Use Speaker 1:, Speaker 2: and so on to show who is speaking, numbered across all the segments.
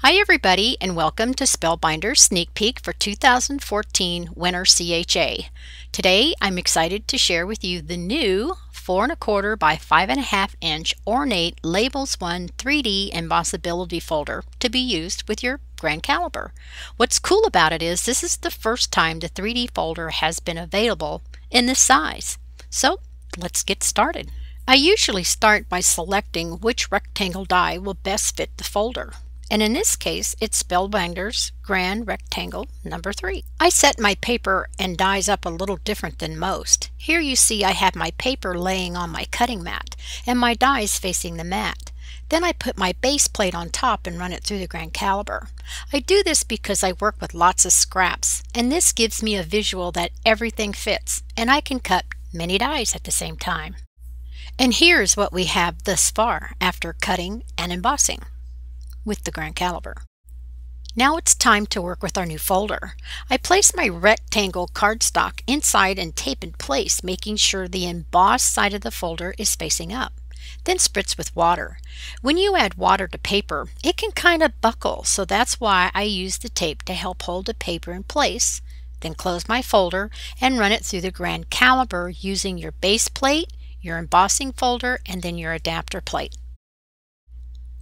Speaker 1: Hi everybody, and welcome to Spellbinder's Sneak Peek for 2014 Winter CHA. Today I'm excited to share with you the new 4 1/4 by 5.5 inch Ornate Labels 1 3D Embossability folder to be used with your grand caliber. What's cool about it is this is the first time the 3D folder has been available in this size. So let's get started. I usually start by selecting which rectangle die will best fit the folder. And in this case, it's Spellbinder's Grand Rectangle number 3. I set my paper and dies up a little different than most. Here you see I have my paper laying on my cutting mat and my dies facing the mat. Then I put my base plate on top and run it through the grand caliber. I do this because I work with lots of scraps, and this gives me a visual that everything fits and I can cut many dies at the same time. And here's what we have thus far after cutting and embossing with the grand caliber. Now it's time to work with our new folder. I place my rectangle cardstock inside and tape in place, making sure the embossed side of the folder is facing up. Then spritz with water. When you add water to paper, it can kind of buckle, so that's why I use the tape to help hold the paper in place. Then close my folder and run it through the grand caliber using your base plate, your embossing folder, and then your adapter plate.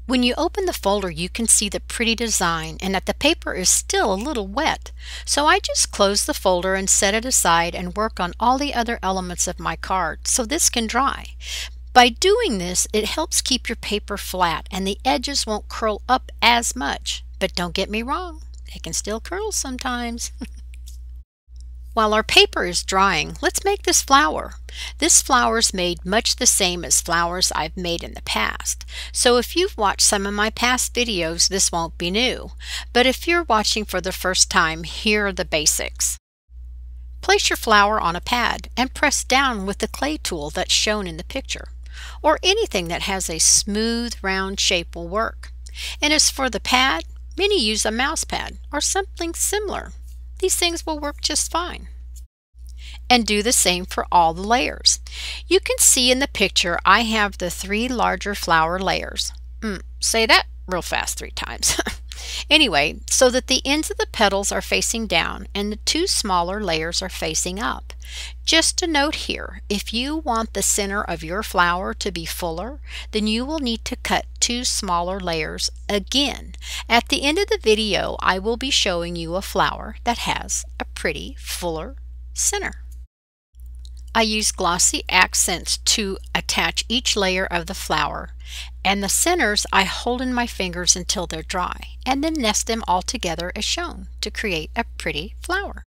Speaker 1: When you open the folder, you can see the pretty design and that the paper is still a little wet. So I just close the folder and set it aside and work on all the other elements of my card so this can dry. By doing this, it helps keep your paper flat and the edges won't curl up as much. But don't get me wrong, they can still curl sometimes. While our paper is drying, let's make this flower. This flower is made much the same as flowers I've made in the past. So if you've watched some of my past videos, this won't be new. But if you're watching for the first time, here are the basics. Place your flower on a pad and press down with the clay tool that's shown in the picture. Or anything that has a smooth, round shape will work. And as for the pad, many use a mouse pad or something similar. These things will work just fine. And do the same for all the layers. You can see in the picture I have the 3 larger flower layers. Say that real fast 3 times. Anyway, so that the ends of the petals are facing down and the 2 smaller layers are facing up. Just a note here, if you want the center of your flower to be fuller, then you will need to cut 2 smaller layers again. At the end of the video, I will be showing you a flower that has a pretty fuller center. I use glossy accents to attach each layer of the flower, and the centers I hold in my fingers until they're dry, and then nest them all together as shown to create a pretty flower.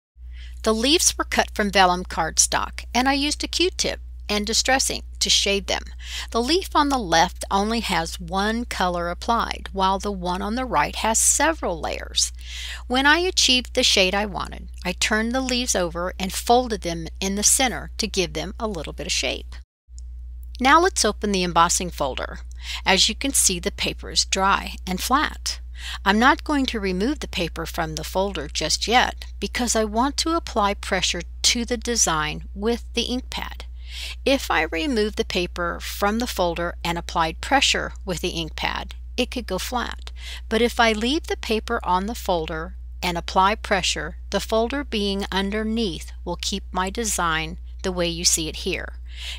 Speaker 1: The leaves were cut from vellum cardstock, and I used a Q-tip and distress ink to shade them. The leaf on the left only has 1 color applied, while the one on the right has several layers. When I achieved the shade I wanted, I turned the leaves over and folded them in the center to give them a little bit of shape. Now let's open the embossing folder. As you can see, the paper is dry and flat. I'm not going to remove the paper from the folder just yet because I want to apply pressure to the design with the ink pad. If I remove the paper from the folder and applied pressure with the ink pad, it could go flat. But if I leave the paper on the folder and apply pressure, the folder being underneath will keep my design the way you see it here.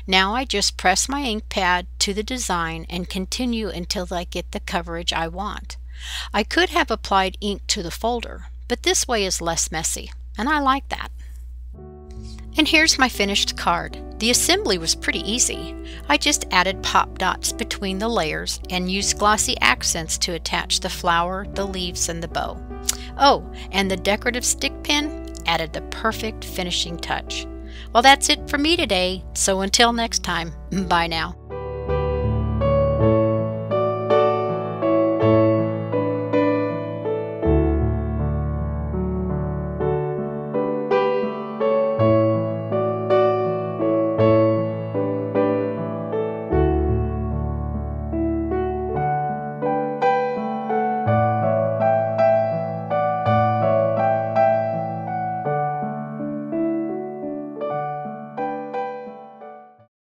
Speaker 1: Now I just press my ink pad to the design and continue until I get the coverage I want. I could have applied ink to the folder, but this way is less messy, and I like that. And here's my finished card. The assembly was pretty easy. I just added pop dots between the layers and used glossy accents to attach the flower, the leaves, and the bow. Oh, and the decorative stick pin added the perfect finishing touch. Well, that's it for me today, so until next time, bye now.